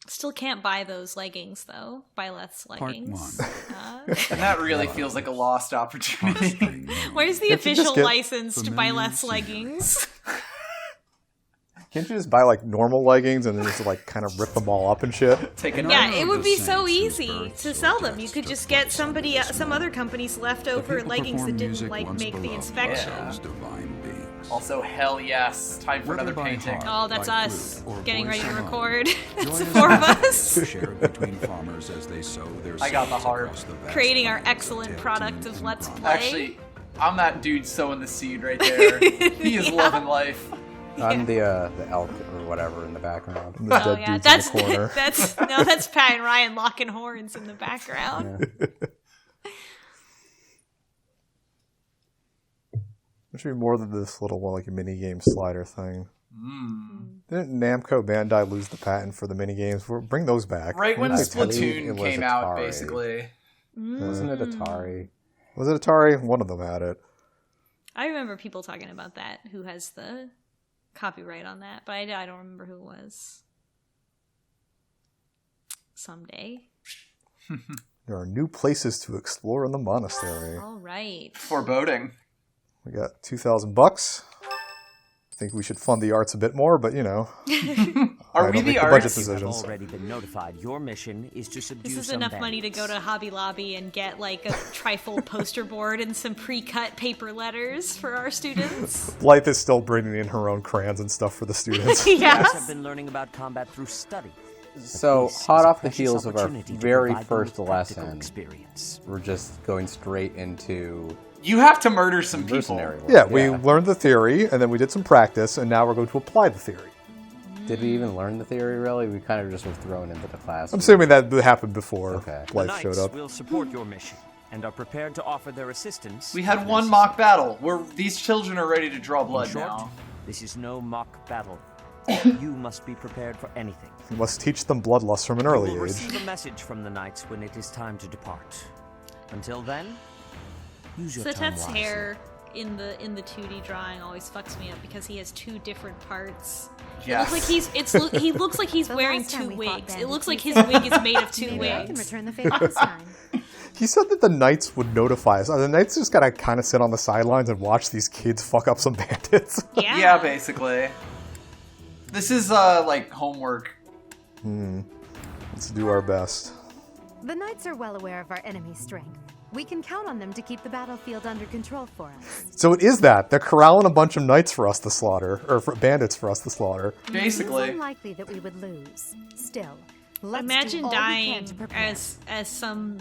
Still can't buy those leggings, though. Buy less leggings. And that really feels like a lost opportunity. Where's the official license to buy less leggings? Can't you just buy like normal leggings and then just like kind of rip them all up and shit? Yeah, it would be so easy to sell them. You could just get some other company's leftover leggings that didn't like make the inspection. Also, hell yes, time for another painting. Oh, that's us getting ready to record. It's the four of us. I got the harp. Creating our excellent product of Let's Play. Actually, I'm that dude sowing the seed right there. He is loving life. I'm the elk or whatever in the background. The dead dudes in the corner. That's Pat and Ryan locking horns in the background. Yeah. There should be more than this little one, like a mini game slider thing. Didn't Namco Bandai lose the patent for the mini games? Bring those back. Right when Splatoon came out, basically. Wasn't it Atari? Was it Atari? One of them had it. I remember people talking about that. Who has the copyright on that? But I don't remember who it was. Someday. There are new places to explore in the monastery. All right. Foreboding. We got $2,000. I think we should fund the arts a bit more, but you know. Are we the arts? Decisions. You've already been notified. Your mission is to subdue. This is enough money to go to Hobby Lobby and get like a trifold poster board and some pre-cut paper letters for our students. Blythe is still bringing in her own crayons and stuff for the students. Yes. Have been learning about combat through study. So, hot off the heels of our very first lesson, we're just going straight into... You have to murder some people. Yeah, we learned the theory, and then we did some practice, and now we're going to apply the theory. Did we even learn the theory, really? We kind of just were thrown into the class. I'm assuming that happened before Blythe showed up. Will support your mission and are prepared to offer their assistance. We had one mock battle where these children are ready to draw blood now. This is no mock battle. You must be prepared for anything. You must teach them bloodlust from an early You will age. receive a message from the knights when it is time to depart. Until then, use your time Satet's wisely. hair in the 2D drawing always fucks me up because he has two different parts. Yes. It looks like he looks like he's wearing two wigs. It looks like his wig is made of two wigs. I can return the favor this time. He said that the knights would notify us. The knights just gotta kind of sit on the sidelines and watch these kids fuck up some bandits. Yeah, basically. This is like homework. Let's do our best. The knights are well aware of our enemy's strength. We can count on them to keep the battlefield under control for us. So it is that. They're corralling a bunch of knights for us to slaughter, or for bandits for us to slaughter. Basically. It's unlikely that we would lose. Still, let's Imagine do all we dying can to prepare. as some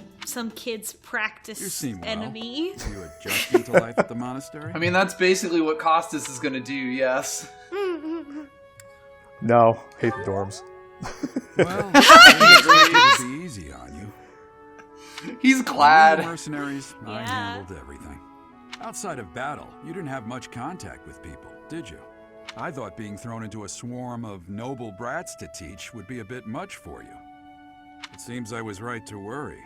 kid's practice enemy. You adjusting to life at the monastery? I mean, that's basically what Costas is going to do, yes. No, hate the dorms. Well, it would be easy on you. He's glad. Mercenaries, I handled everything. Outside of battle, you didn't have much contact with people, did you? I thought being thrown into a swarm of noble brats to teach would be a bit much for you. It seems I was right to worry.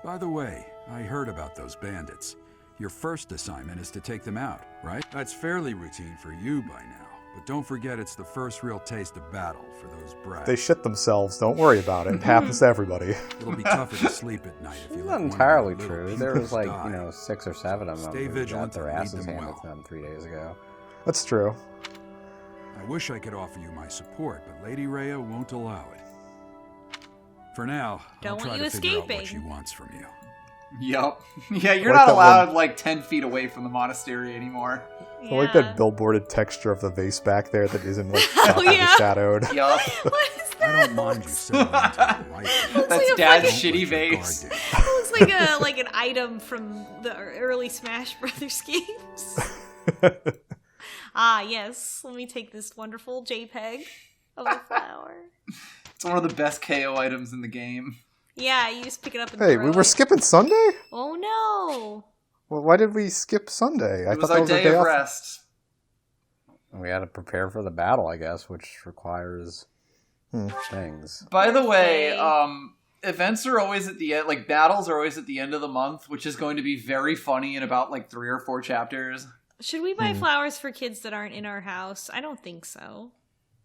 By the way, I heard about those bandits. Your first assignment is to take them out, right? That's fairly routine for you by now. But don't forget it's the first real taste of battle for those brats. They shit themselves. Don't worry about it. It happens to everybody. It'll be tougher to sleep at night if you Not let entirely one of true. the There was like, die. 6 or 7 of them Stay who vigilant got their and lead asses them handed well. to them 3 days ago. That's true. I wish I could offer you my support, but Lady Rhea won't allow it. For now, Don't I'll want try you to figure out what escaping. she wants from you. Yup. Yeah, you're Like not that allowed one- like 10 feet away from the monastery anymore. I like that billboarded texture of the vase back there that isn't like shadowed. Yup. What is that? I don't mind you selling into the right. That's like a Dad's fucking- shitty vase. It looks like an item from the early Smash Brothers games. Ah, yes. Let me take this wonderful JPEG of a flower. It's one of the best KO items in the game. Yeah, you just pick it up and Hey, throw we were it. skipping Sunday? Oh no! Well, why did we skip Sunday? It was our day of rest. We had to prepare for the battle, I guess, which requires things. By the way, events are always at the end, like battles are always at the end of the month, which is going to be very funny in about like 3 or 4 chapters. Should we buy flowers for kids that aren't in our house? I don't think so.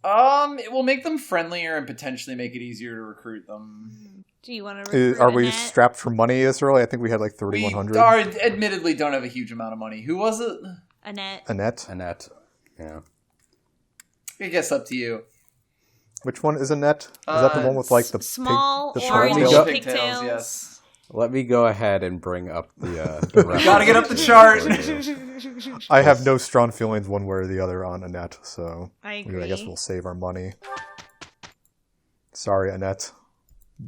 It will make them friendlier and potentially make it easier to recruit them. Do you want to recruit Are we Annette? strapped for money this early? I think we had like 3,100. We admittedly don't have a huge amount of money. Who was it? Annette. Annette. Yeah. I guess up to you. Which one is Annette? Is that the one with like the small the orange pigtails? pigtails? Yes. Let me go ahead and bring up the Gotta get up the chart. I have no strong feelings one way or the other on Annette, so I agree. I guess we'll save our money. Sorry, Annette.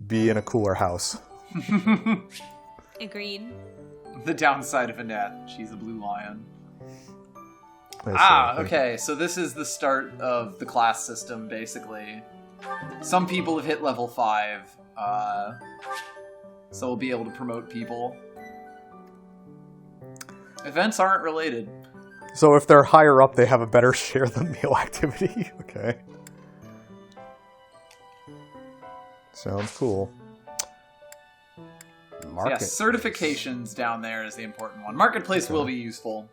Be in a cooler house. Agreed. The downside of Annette. She's a blue lion. I see. Okay. So this is the start of the class system, basically. Some people have hit level 5. So we'll be able to promote people. Events aren't related. So if they're higher up, they have a better share of the meal activity. Okay. Sounds cool. market. Yes, certifications down there is the important one. Marketplace will be useful.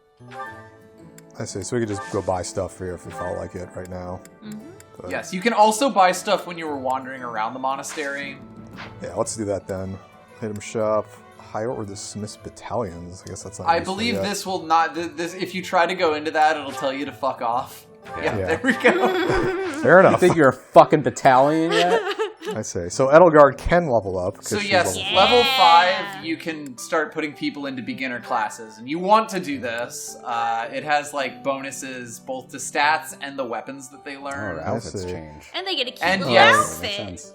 I see. So we could just go buy stuff here if we felt like it right now. Mm-hmm. Yes, you can also buy stuff when you were wandering around the monastery. Yeah, let's do that then. Item shop, hire or dismiss battalions. I guess that's not. I believe this will not. This if you try to go into that, it'll tell you to fuck off. Yeah. There we go. Fair enough. You think you're a fucking battalion yet? I say. So Edelgard can level up. So yes, level 5, you can start putting people into beginner classes, and you want to do this. It has like bonuses both to stats and the weapons that they learn. Oh, the outfits change. And they get a cute And little yes. outfit.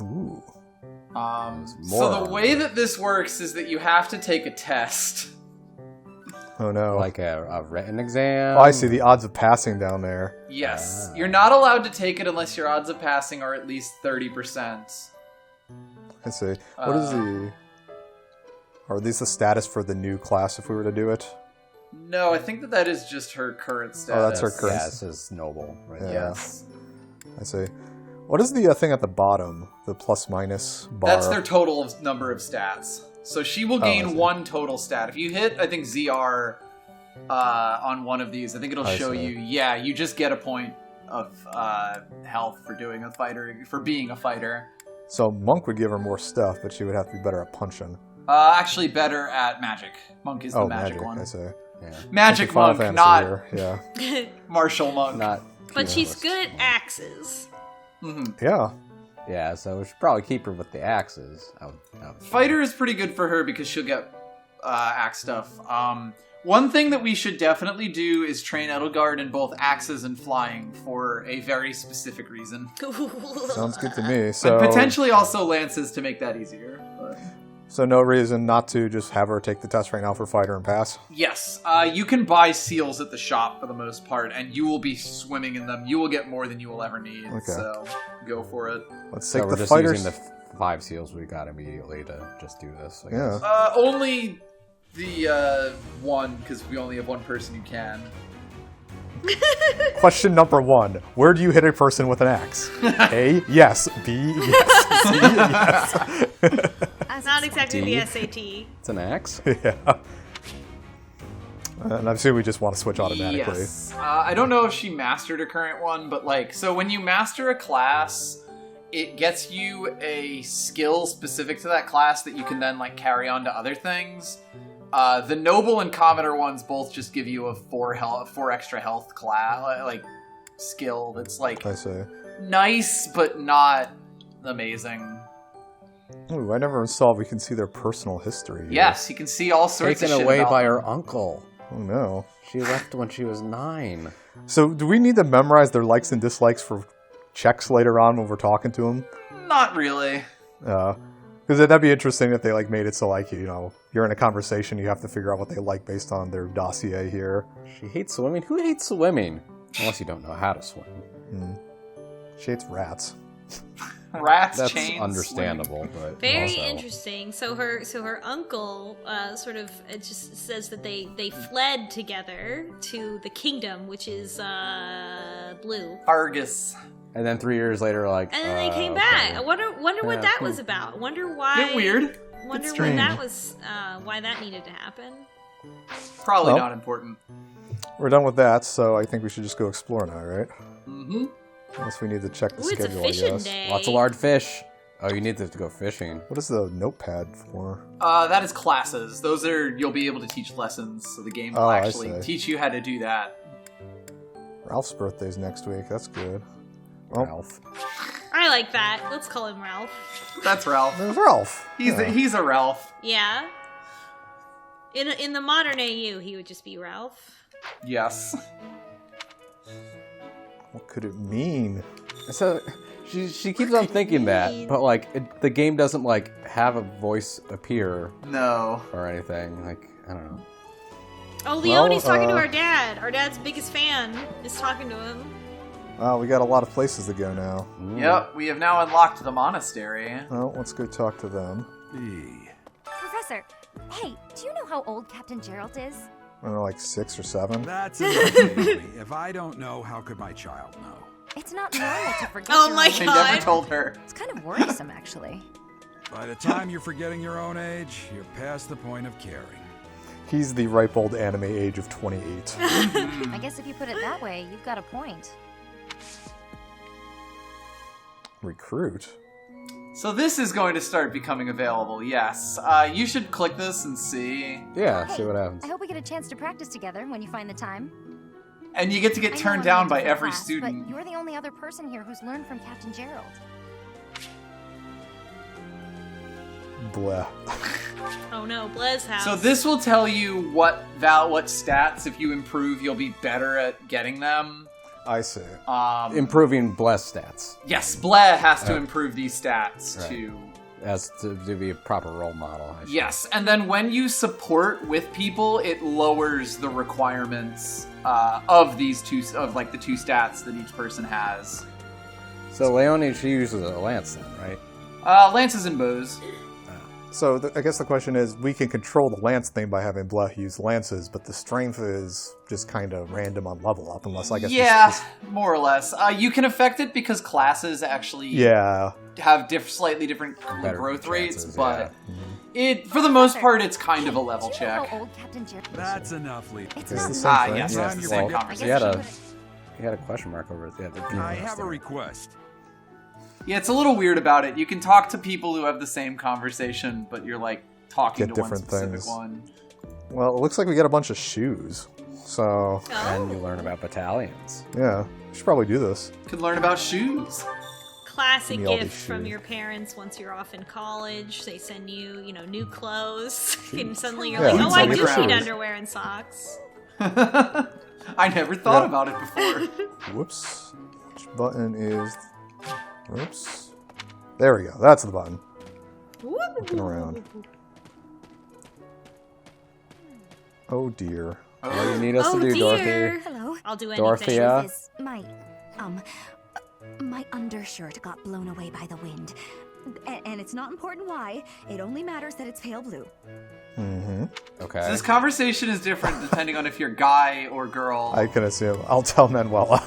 Ooh. So the way that this works is that you have to take a test. Oh no. Like a written exam? Oh, I see the odds of passing down there. Yes. You're not allowed to take it unless your odds of passing are at least 30%. I see. What is the... Are these the status for the new class if we were to do it? No, I think that is just her current status. Oh, that's her current. Yeah, this is noble. Right? Yeah. Yes. I see. What is the thing at the bottom? The plus minus bar? That's their total number of stats. So she will gain 1 total stat. If you hit, I think, ZR on one of these, I think it'll show you, yeah, you just get a point of health for doing a fighter, for being a fighter. So Monk would give her more stuff, but she would have to be better at punching. Actually better at magic. Monk is the magic one. I say. Yeah. Magic Final monk, Fantasy not here. Yeah. martial monk. Not. But she's good at axes. Mm-hmm. Yeah. Yeah, so we should probably keep her with the axes. I would Fighter is pretty good for her because she'll get axe stuff. One thing that we should definitely do is train Edelgard in both axes and flying for a very specific reason. Sounds good to me. So But potentially also lances to make that easier. But... So no reason not to just have her take the test right now for fighter and pass? Yes, you can buy seals at the shop for the most part, and you will be swimming in them. You will get more than you will ever need, so go for it. Let's So take we're the just fighters. using the 5 seals we got immediately to just do this. I Yeah. guess. Only the one, because we only have one person who can. Question number 1. Where do you hit a person with an axe? A, yes. B, yes. C, yes. Not exactly D. the SAT. It's an axe? Yeah. And I'm assuming we just want to switch automatically. Yes. I don't know if she mastered her current one, but like, so when you master a class, it gets you a skill specific to that class that you can then like carry on to other things. The noble and commoner ones both just give you a 4 extra health class like skill that's like I see. nice but not amazing. Ooh, I never saw we can see their personal history. Yes, you can see all sorts Taken of shit away about by them. her uncle. Oh no. She left when she was 9. So do we need to memorize their likes and dislikes for checks later on when we're talking to them? Not really. Because that'd be interesting if they like made it so like, you know, you're in a conversation, you have to figure out what they like based on their dossier here. She hates swimming? Who hates swimming? Unless you don't know how to swim. She hates rats. Rats, That's chains, understandable, but Very also... interesting. So her uncle sort of it just says that they fled together to the kingdom, which is blue. Argus. And then 3 years later, like... And then they came back. I wonder what that was about. I wonder why. Bit weird. Wonder Bit when strange. that was why that needed to happen. Probably Well. not important. We're done with that, so I think we should just go explore now, right? Mm-hmm. Unless we need to check the Ooh, it's a schedule, I fishing guess. day. Lots of large fish. Oh, you need to go fishing. What is the notepad for? That is classes. Those are, you'll be able to teach lessons, so the game will actually teach you how to do that. Ralph's birthday's next week. That's good. Well, Ralph. I like that. Let's call him Ralph. That's Ralph. there's Ralph. He's a Ralph. Yeah. In the modern AU, he would just be Ralph. Yes. What could it mean? So she keeps on thinking that, but like the game doesn't like have a voice appear No. or anything. Like I don't know. Oh, Leonie's talking to our dad. Our dad's biggest fan is talking to him. We got a lot of places to go now. Yep, we have now unlocked the monastery. Well, let's go talk to them. Professor, hey, do you know how old Captain Gerald is? I don't know, like 6 or 7. That's enough, Naomi. If I don't know, how could my child know? It's not normal to forget Oh your my own She God. never told her. It's kind of worrisome, actually. By the time you're forgetting your own age, you're past the point of caring. He's the ripe old anime age of 28. I guess if you put it that way, you've got a point. Recruit? So this is going to start becoming available, yes. You should click this and see. Yeah, Hey, see what happens. I hope we get a chance to practice together when you find the time. And you get to get I know turned I'm down late by for every class, student. But you're the only other person here who's learned from Captain Gerald. Bleh. Oh no, Blair's house. So this will tell you what stats, if you improve, you'll be better at getting them. I see. Improving bless stats Yes, Blair has to improve these stats Right. to... as to be a proper role model. I should. Yes, and then when you support with people, it lowers the requirements of these two, of like the 2 stats that each person has. So Leonie, she uses a lance then, right? Lances and bows. So I guess the question is, we can control the lance thing by having Bleh use lances, but the strength is just kind of random on level up, unless I guess... Yeah, more or less. You can affect it because classes actually have slightly different Better growth rates, chances, but it, for the most part, it's kind of a level Do you know check. how old Captain Gerald is? That's enough, Lee. It's It's not the same normal. thing. Yes, Yeah, it's the you same will. conversation. He had a question mark over it. Yeah, I have a request. Yeah, it's a little weird about it. You can talk to people who have the same conversation, but you're like talking Get to one different specific things. one. Well, it looks like we got a bunch of shoes. So, And you learn about battalions. yeah, we should probably do this. Could learn about shoes. Classic Give me all gift these from shoes. your parents once you're off in college. They send you, new clothes. And suddenly you're Yeah, like, oh, I send do you need shoes. underwear and socks. I never thought Yeah. about it before. Whoops. Which button is... Whoops. There we go. That's the button. Looking around. Oh, dear. What do you need us Oh, to do, dear. Dorothy? Hello. I'll do anything. Dorothea? This is my undershirt got blown away by the wind. And it's not important why. It only matters that it's pale blue. Mm-hmm. Okay. So this conversation is different depending on if you're guy or girl. I can assume. I'll tell Manuela.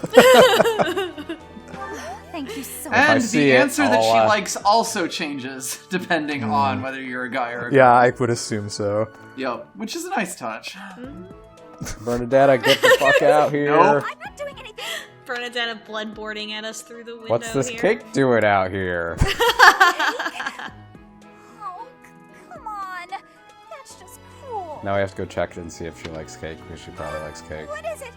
Thank you so and much. I see the it, answer that she I'll, likes also changes depending on whether you're a guy or a girl. Yeah, I would assume so. Yep, which is a nice touch. Bernadetta, get the fuck out here. Nope. I'm not doing anything. Bernadetta bloodboarding at us through the window. What's this here. cake doing out here? Oh, come on. That's just cruel. Now we have to go check and see if she likes cake, because she probably likes cake. What is it?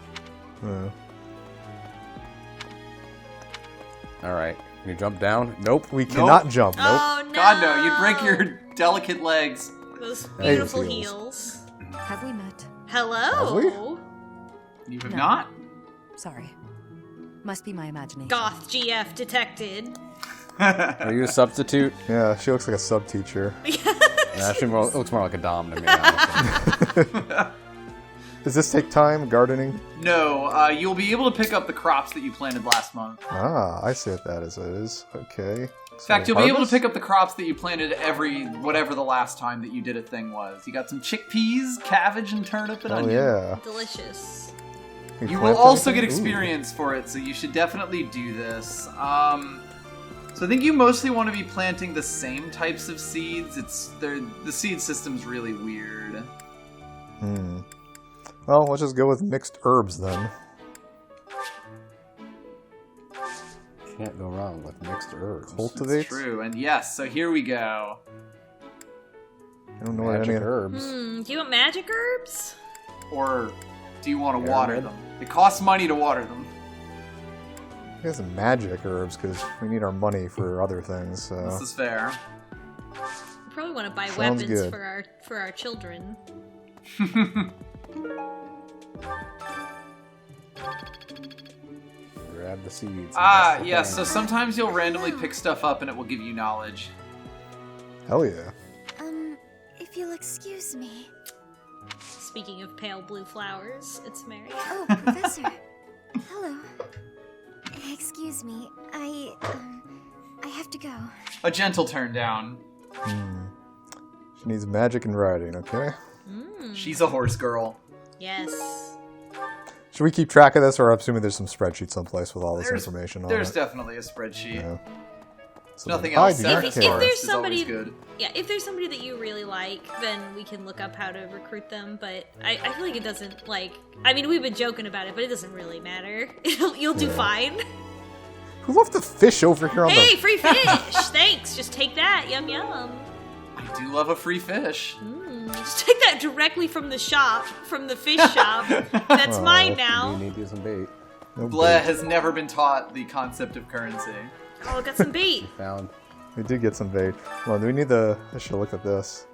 Alright. Can you jump down? Nope. We cannot jump. Nope. Oh no! God no, you'd break your delicate legs. Those Hey, beautiful heels. heels. Have we met? Hello. You have No. not? Sorry. Must be my imagination. Goth GF detected. Are you a substitute? Yeah, she looks like a sub-teacher. Nah, she looks more like a dom to me, honestly. Does this take time, gardening? No, you'll be able to pick up the crops that you planted last month. Ah, I see what that is. Okay. In fact, you'll be able to pick up the crops that you planted whatever the last time that you did a thing was. You got some chickpeas, cabbage, and turnip and Oh, onion. yeah. Delicious. You will also get experience for it, so you should definitely do this. So I think you mostly want to be planting the same types of seeds. The seed system's really weird. Well, let's just go with mixed herbs then. Can't go wrong with mixed herbs. Cultivate. True, and yes, so here we go. I don't know what any herbs. Do you want magic herbs? Or do you want to water them? It costs money to water them. I guess magic herbs, because we need our money for other things. So. This is fair. We probably want to buy Sounds weapons good. for our children. Grab the seeds. Yeah, so sometimes you'll randomly pick stuff up and it will give you knowledge. Hell yeah. If you'll excuse me. Speaking of pale blue flowers, it's Mary. Oh, Professor. Hello. Excuse me. I have to go. A gentle turn down. She needs magic and writing, okay? She's a horse girl. Yes. Should we keep track of this, or I'm assuming there's some spreadsheet someplace with all this information on There's it? definitely a spreadsheet. Yeah. So Nothing I else. do not If care. there's Is somebody, always good. yeah, if there's somebody that you really like, then we can look up how to recruit them. But I feel like it doesn't like. I mean, we've been joking about it, but it doesn't really matter. You'll do fine. Who left the fish over here on Hey, the... free fish! Thanks. Just take that. Yum yum. I do love a free fish. Just take that directly from the shop, from the fish shop. That's mine now. You need some bait. No Bleh bait. has never been taught the concept of currency. Oh, got some bait. Found. We did get some bait. Well, do we need the... I should look at this.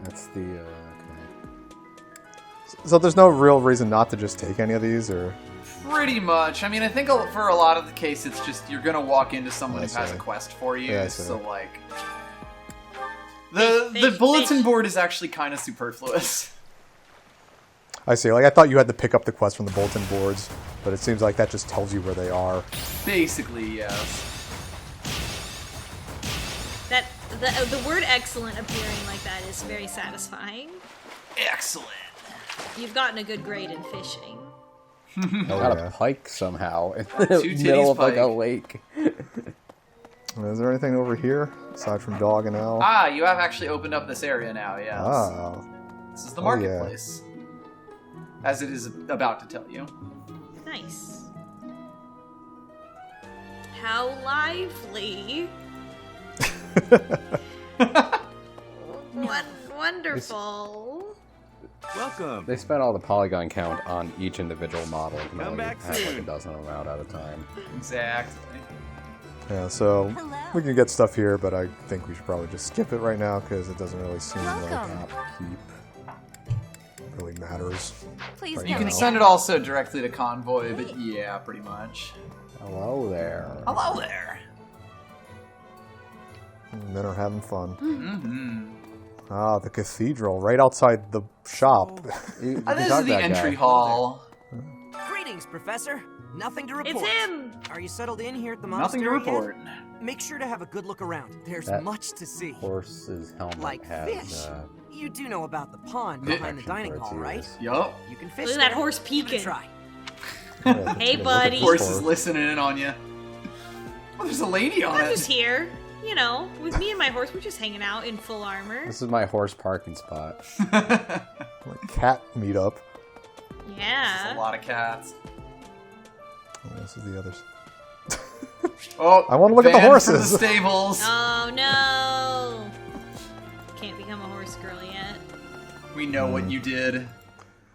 That's the. Okay. So there's no real reason not to just take any of these, or... Pretty much. I mean, I think for a lot of the case, it's just you're gonna walk into someone I who has a see. quest for you. Yeah, I see. So like, the bulletin board is actually kind of superfluous. I see. Like, I thought you had to pick up the quest from the bulletin boards, but it seems like that just tells you where they are. Basically, yes. That the word "excellent" appearing like that is very satisfying. Excellent. You've gotten a good grade in fishing. Got a pike somehow in the Two middle titties of like a pike. lake. Is there anything over here, aside from dog and owl? Ah, you have actually opened up this area now. Yes. Oh. This is the Oh, yeah. marketplace, as it is about to tell you. Nice. How lively. Wonderful. Welcome. They spent all the polygon count on each individual model. You can Come only back have like a soon. dozen of them out at a time. Exactly. Yeah, so Hello. we can get stuff here, but I think we should probably just skip it right now because it doesn't really seem Welcome. like really matters. Please Right You now. can send it also directly to Convoy, but yeah, pretty much. Hello there. Hello there. Men are having fun. Mm-hmm. Ah, the cathedral right outside the shop. You can This talk is the that entry guy. hall. Greetings, Professor. Nothing to report. It's him. Are you settled in here at the Nothing monastery to report. yet? Make sure to have a good look around. There's That much to see. Horse's helmet Like has. fish. You do know about the pond Yeah. behind the dining hall, right? Yup. You can fish Look at that there. horse Give it a peeking. try. Hey, buddy. Horse is listening in on you. Oh, there's a lady on I'm just it. here. You know, with me and my horse, we're just hanging out in full armor. This is my horse parking spot. Like cat meetup. There's Yeah. a lot of cats. Oh, this is the others. Oh, I wanna look at the banned from horses. the stables. Oh no. Can't become a horse girl yet. We know what you did.